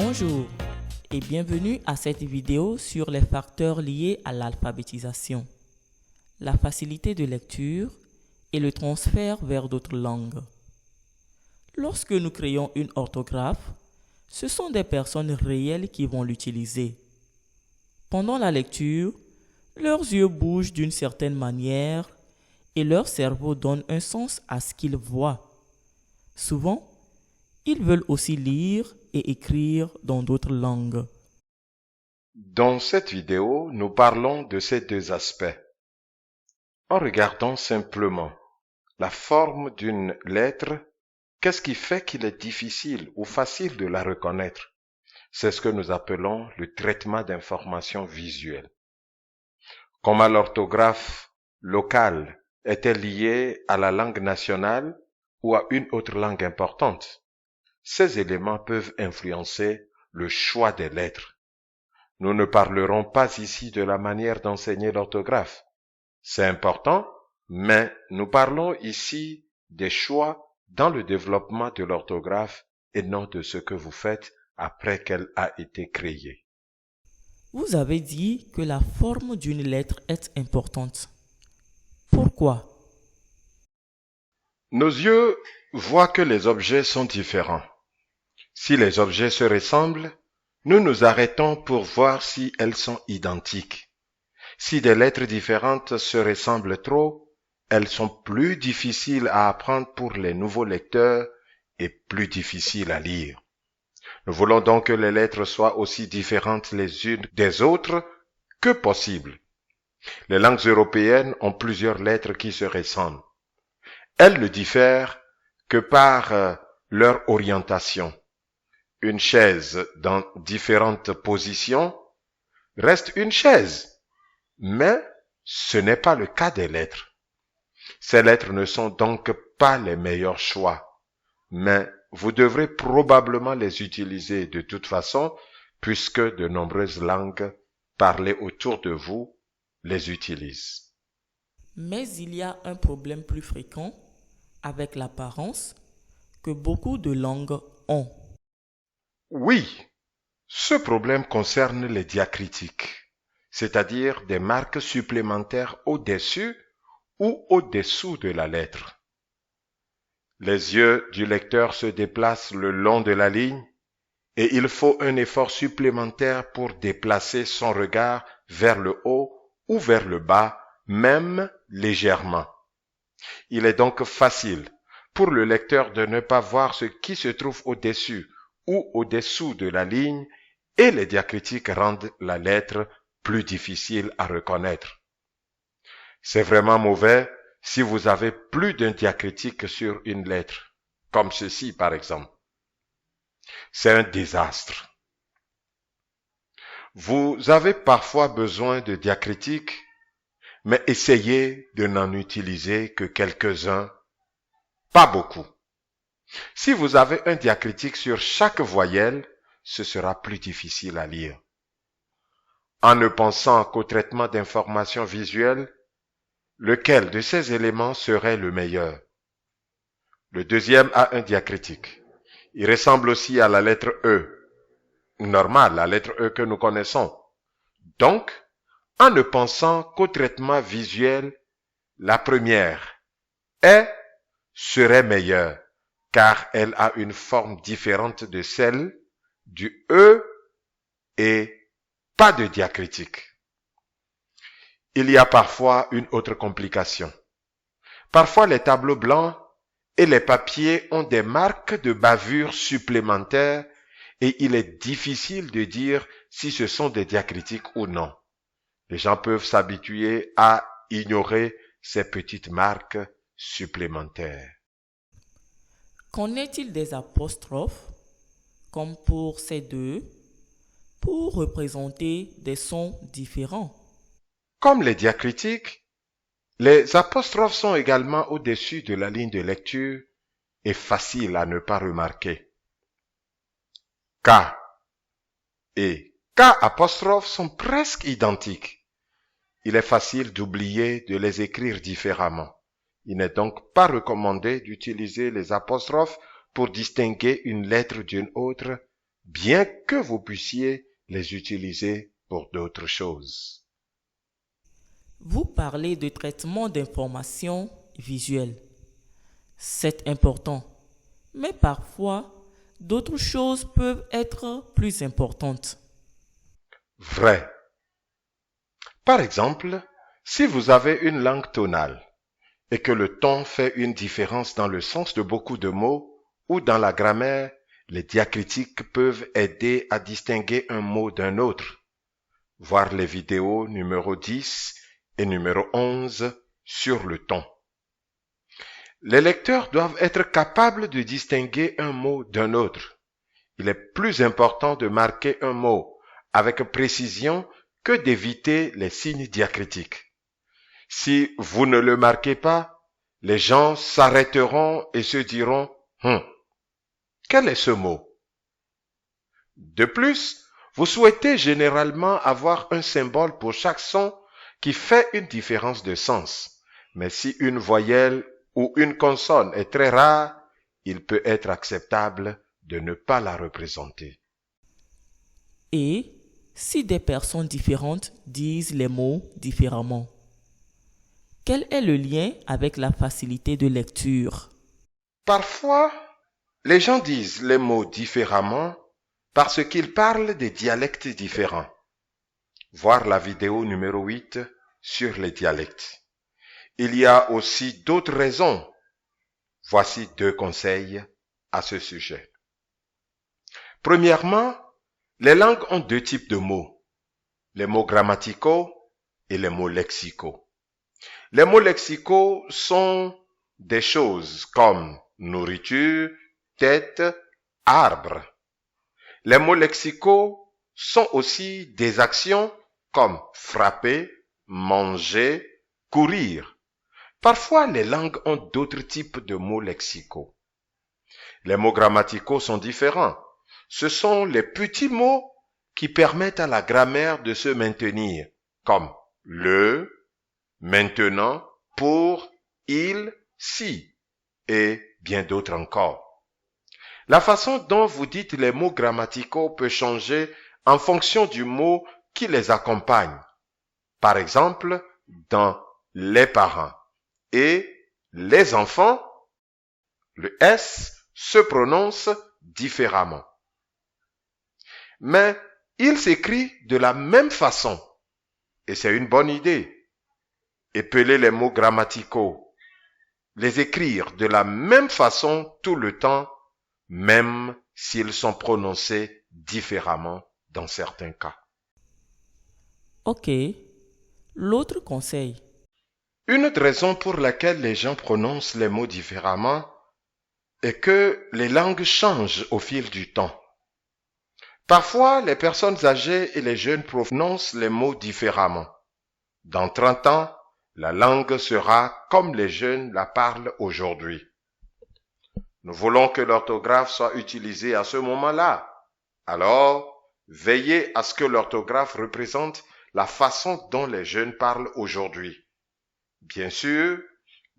Bonjour et bienvenue à cette vidéo sur les facteurs liés à l'alphabétisation, la facilité de lecture et le transfert vers d'autres langues. Lorsque nous créons une orthographe, ce sont des personnes réelles qui vont l'utiliser. Pendant la lecture, leurs yeux bougent d'une certaine manière et leur cerveau donne un sens à ce qu'ils voient. Souvent, ils veulent aussi lire et écrire dans d'autres langues. Dans cette vidéo, nous parlons de ces deux aspects. En regardant simplement la forme d'une lettre, qu'est-ce qui fait qu'il est difficile ou facile de la reconnaître? C'est ce que nous appelons le traitement d'informations visuelles. Comment l'orthographe locale est-elle liée à la langue nationale ou à une autre langue importante? Ces éléments peuvent influencer le choix des lettres. Nous ne parlerons pas ici de la manière d'enseigner l'orthographe. C'est important, mais nous parlons ici des choix dans le développement de l'orthographe et non de ce que vous faites après qu'elle a été créée. Vous avez dit que la forme d'une lettre est importante. Pourquoi? Nos yeux voient que les objets sont différents. Si les objets se ressemblent, nous nous arrêtons pour voir si elles sont identiques. Si des lettres différentes se ressemblent trop, elles sont plus difficiles à apprendre pour les nouveaux lecteurs et plus difficiles à lire. Nous voulons donc que les lettres soient aussi différentes les unes des autres que possible. Les langues européennes ont plusieurs lettres qui se ressemblent. Elles ne diffèrent que par leur orientation. Une chaise dans différentes positions reste une chaise, mais ce n'est pas le cas des lettres. Ces lettres ne sont donc pas les meilleurs choix, mais vous devrez probablement les utiliser de toute façon puisque de nombreuses langues parlées autour de vous les utilisent. Mais il y a un problème plus fréquent avec l'apparence que beaucoup de langues ont. Oui, ce problème concerne les diacritiques, c'est-à-dire des marques supplémentaires au-dessus ou au-dessous de la lettre. Les yeux du lecteur se déplacent le long de la ligne et il faut un effort supplémentaire pour déplacer son regard vers le haut ou vers le bas, même légèrement. Il est donc facile pour le lecteur de ne pas voir ce qui se trouve au-dessus ou au-dessous de la ligne et les diacritiques rendent la lettre plus difficile à reconnaître. C'est vraiment mauvais si vous avez plus d'un diacritique sur une lettre, comme ceci par exemple. C'est un désastre. Vous avez parfois besoin de diacritiques, mais essayez de n'en utiliser que quelques-uns, pas beaucoup. Si vous avez un diacritique sur chaque voyelle, ce sera plus difficile à lire. En ne pensant qu'au traitement d'informations visuelles, lequel de ces éléments serait le meilleur? Le deuxième a un diacritique. Il ressemble aussi à la lettre E. Normal, la lettre E que nous connaissons. Donc, en ne pensant qu'au traitement visuel, la première, E, serait meilleure, car elle a une forme différente de celle du E et pas de diacritique. Il y a parfois une autre complication. Parfois les tableaux blancs et les papiers ont des marques de bavure supplémentaires et il est difficile de dire si ce sont des diacritiques ou non. Les gens peuvent s'habituer à ignorer ces petites marques supplémentaires. Qu'en est-il des apostrophes, comme pour ces deux, pour représenter des sons différents? Comme les diacritiques, les apostrophes sont également au-dessus de la ligne de lecture et faciles à ne pas remarquer. K et K apostrophes sont presque identiques. Il est facile d'oublier de les écrire différemment. Il n'est donc pas recommandé d'utiliser les apostrophes pour distinguer une lettre d'une autre bien que vous puissiez les utiliser pour d'autres choses. Vous parlez de traitement d'informations visuelles. C'est important, mais parfois, d'autres choses peuvent être plus importantes. Vrai. Par exemple, si vous avez une langue tonale et que le ton fait une différence dans le sens de beaucoup de mots ou dans la grammaire, les diacritiques peuvent aider à distinguer un mot d'un autre. Voir les vidéos numéro 10 et numéro 11 sur le ton. Les lecteurs doivent être capables de distinguer un mot d'un autre. Il est plus important de marquer un mot avec précision que d'éviter les signes diacritiques. Si vous ne le marquez pas, les gens s'arrêteront et se diront « Quel est ce mot ?» De plus, vous souhaitez généralement avoir un symbole pour chaque son qui fait une différence de sens. Mais si une voyelle ou une consonne est très rare, il peut être acceptable de ne pas la représenter. Et si des personnes différentes disent les mots différemment, quel est le lien avec la facilité de lecture? Parfois, les gens disent les mots différemment parce qu'ils parlent des dialectes différents. Voir la vidéo numéro 8 sur les dialectes. Il y a aussi d'autres raisons. Voici 2 conseils à ce sujet. Premièrement, les langues ont 2 types de mots, les mots grammaticaux et les mots lexicaux. Les mots lexicaux sont des choses comme nourriture, tête, arbre. Les mots lexicaux sont aussi des actions comme frapper, manger, courir. Parfois, les langues ont d'autres types de mots lexicaux. Les mots grammaticaux sont différents. Ce sont les petits mots qui permettent à la grammaire de se maintenir, comme le, maintenant, pour, il, si, et bien d'autres encore. La façon dont vous dites les mots grammaticaux peut changer en fonction du mot qui les accompagne. Par exemple, dans les parents et les enfants, le S se prononce différemment. Mais il s'écrit de la même façon et c'est une bonne idée. Épeler les mots grammaticaux, les écrire de la même façon tout le temps, même s'ils sont prononcés différemment dans certains cas. Ok. L'autre conseil. Une autre raison pour laquelle les gens prononcent les mots différemment est que les langues changent au fil du temps. Parfois, les personnes âgées et les jeunes prononcent les mots différemment. Dans 30 ans, la langue sera comme les jeunes la parlent aujourd'hui. Nous voulons que l'orthographe soit utilisée à ce moment-là. Alors, veillez à ce que l'orthographe représente la façon dont les jeunes parlent aujourd'hui. Bien sûr,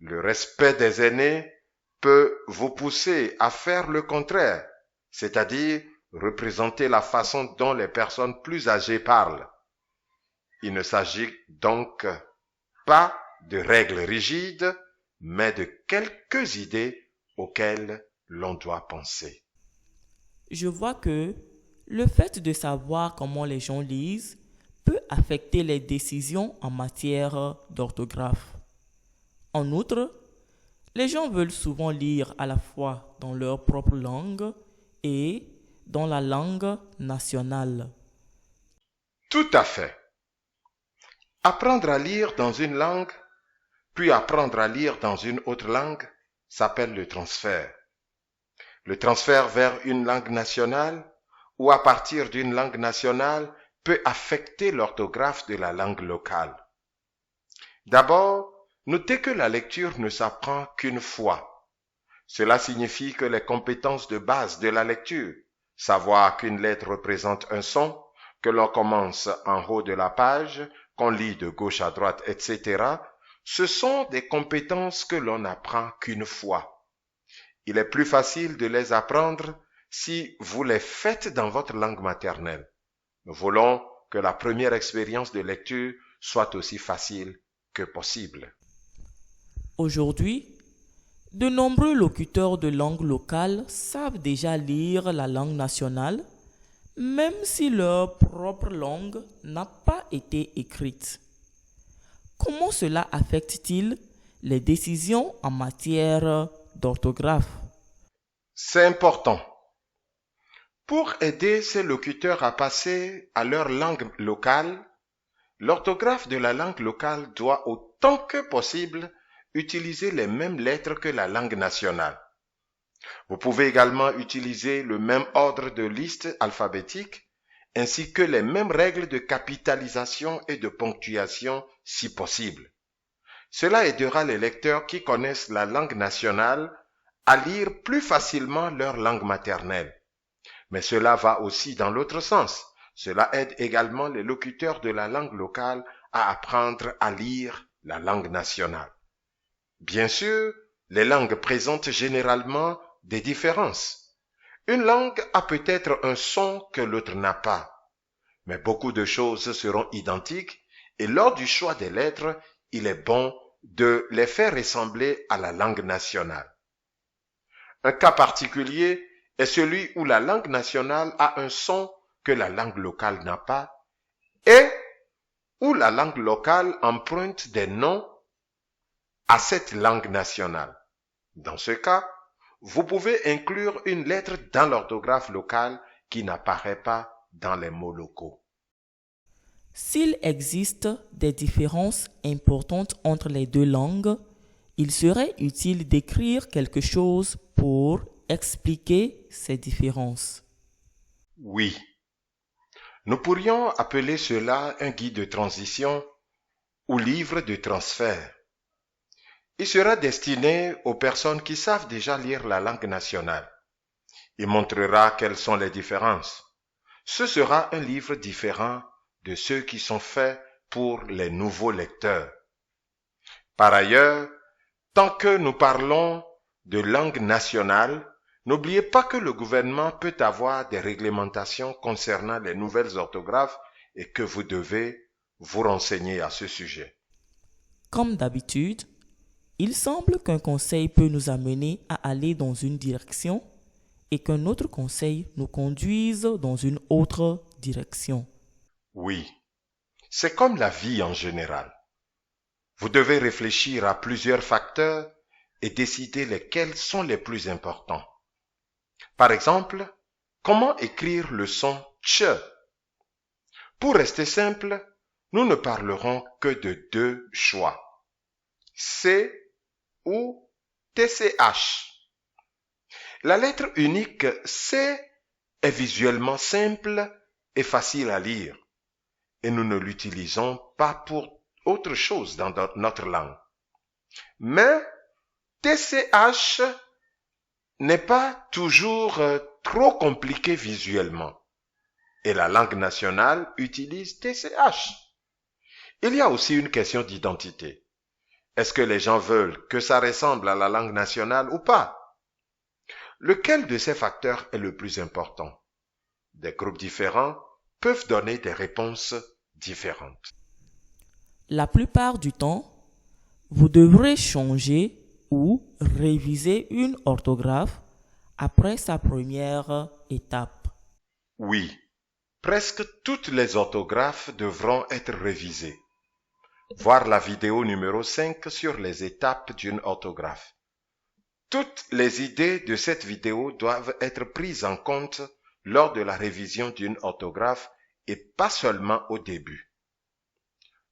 le respect des aînés peut vous pousser à faire le contraire, c'est-à-dire représenter la façon dont les personnes plus âgées parlent. Il ne s'agit donc pas de règles rigides, mais de quelques idées auxquelles l'on doit penser. Je vois que le fait de savoir comment les gens lisent peut affecter les décisions en matière d'orthographe. En outre, les gens veulent souvent lire à la fois dans leur propre langue et dans la langue nationale. Tout à fait. Apprendre à lire dans une langue, puis apprendre à lire dans une autre langue, s'appelle le transfert. Le transfert vers une langue nationale ou à partir d'une langue nationale peut affecter l'orthographe de la langue locale. D'abord, notez que la lecture ne s'apprend qu'une fois. Cela signifie que les compétences de base de la lecture, savoir qu'une lettre représente un son, que l'on commence en haut de la page, qu'on lit de gauche à droite, etc., ce sont des compétences que l'on n'apprend qu'une fois. Il est plus facile de les apprendre si vous les faites dans votre langue maternelle. Nous voulons que la première expérience de lecture soit aussi facile que possible. Aujourd'hui, de nombreux locuteurs de langue locale savent déjà lire la langue nationale, même si leur propre langue n'a pas été écrite. Comment cela affecte-t-il les décisions en matière d'orthographe? C'est important. Pour aider ces locuteurs à passer à leur langue locale, l'orthographe de la langue locale doit autant que possible utiliser les mêmes lettres que la langue nationale. Vous pouvez également utiliser le même ordre de liste alphabétique ainsi que les mêmes règles de capitalisation et de ponctuation si possible. Cela aidera les lecteurs qui connaissent la langue nationale à lire plus facilement leur langue maternelle. Mais cela va aussi dans l'autre sens. Cela aide également les locuteurs de la langue locale à apprendre à lire la langue nationale. Bien sûr, les langues présentent généralement des différences. Une langue a peut-être un son que l'autre n'a pas, mais beaucoup de choses seront identiques et lors du choix des lettres, il est bon de les faire ressembler à la langue nationale. Un cas particulier est celui où la langue nationale a un son que la langue locale n'a pas et où la langue locale emprunte des noms à cette langue nationale. Dans ce cas, vous pouvez inclure une lettre dans l'orthographe locale qui n'apparaît pas dans les mots locaux. S'il existe des différences importantes entre les deux langues, il serait utile d'écrire quelque chose pour expliquer ces différences. Oui, nous pourrions appeler cela un guide de transition ou livre de transfert. Il sera destiné aux personnes qui savent déjà lire la langue nationale. Il montrera quelles sont les différences. Ce sera un livre différent de ceux qui sont faits pour les nouveaux lecteurs. Par ailleurs, tant que nous parlons de langue nationale, n'oubliez pas que le gouvernement peut avoir des réglementations concernant les nouvelles orthographes et que vous devez vous renseigner à ce sujet. Comme d'habitude, il semble qu'un conseil peut nous amener à aller dans une direction et qu'un autre conseil nous conduise dans une autre direction. Oui, c'est comme la vie en général. Vous devez réfléchir à plusieurs facteurs et décider lesquels sont les plus importants. Par exemple, comment écrire le son ch? Pour rester simple, nous ne parlerons que de deux choix, C ou TCH. La lettre unique C est visuellement simple et facile à lire et nous ne l'utilisons pas pour autre chose dans notre langue. Mais TCH n'est pas toujours trop compliqué visuellement et la langue nationale utilise TCH. Il y a aussi une question d'identité. Est-ce que les gens veulent que ça ressemble à la langue nationale ou pas? Lequel de ces facteurs est le plus important? Des groupes différents peuvent donner des réponses différentes. La plupart du temps, vous devrez changer ou réviser une orthographe après sa première étape. Oui, presque toutes les orthographes devront être révisées. Voir la vidéo numéro 5 sur les étapes d'une orthographe. Toutes les idées de cette vidéo doivent être prises en compte lors de la révision d'une orthographe et pas seulement au début.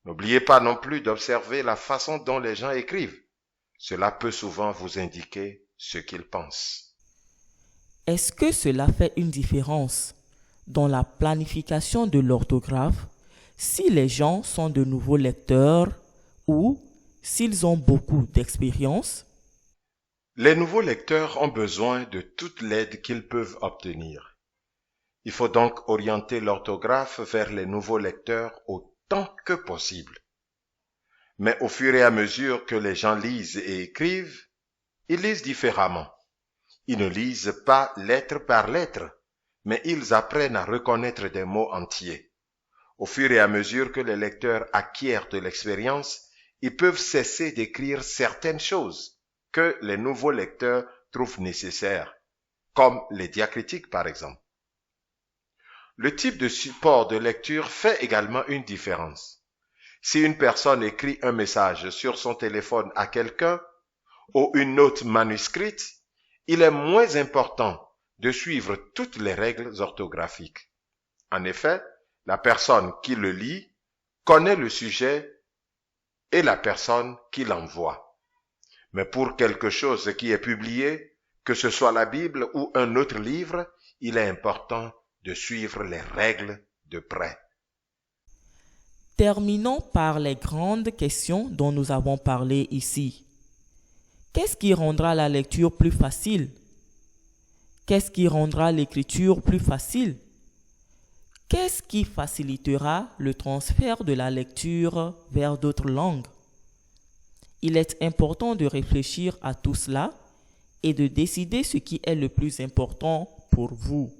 N'oubliez pas non plus d'observer la façon dont les gens écrivent. Cela peut souvent vous indiquer ce qu'ils pensent. Est-ce que cela fait une différence dans la planification de l'orthographe si les gens sont de nouveaux lecteurs ou s'ils ont beaucoup d'expérience? Les nouveaux lecteurs ont besoin de toute l'aide qu'ils peuvent obtenir. Il faut donc orienter l'orthographe vers les nouveaux lecteurs autant que possible. Mais au fur et à mesure que les gens lisent et écrivent, ils lisent différemment. Ils ne lisent pas lettre par lettre, mais ils apprennent à reconnaître des mots entiers. Au fur et à mesure que les lecteurs acquièrent de l'expérience, ils peuvent cesser d'écrire certaines choses que les nouveaux lecteurs trouvent nécessaires, comme les diacritiques par exemple. Le type de support de lecture fait également une différence. Si une personne écrit un message sur son téléphone à quelqu'un ou une note manuscrite, il est moins important de suivre toutes les règles orthographiques. En effet, la personne qui le lit connaît le sujet et la personne qui l'envoie. Mais pour quelque chose qui est publié, que ce soit la Bible ou un autre livre, il est important de suivre les règles de près. Terminons par les grandes questions dont nous avons parlé ici. Qu'est-ce qui rendra la lecture plus facile? Qu'est-ce qui rendra l'écriture plus facile? Qu'est-ce qui facilitera le transfert de la lecture vers d'autres langues? Il est important de réfléchir à tout cela et de décider ce qui est le plus important pour vous.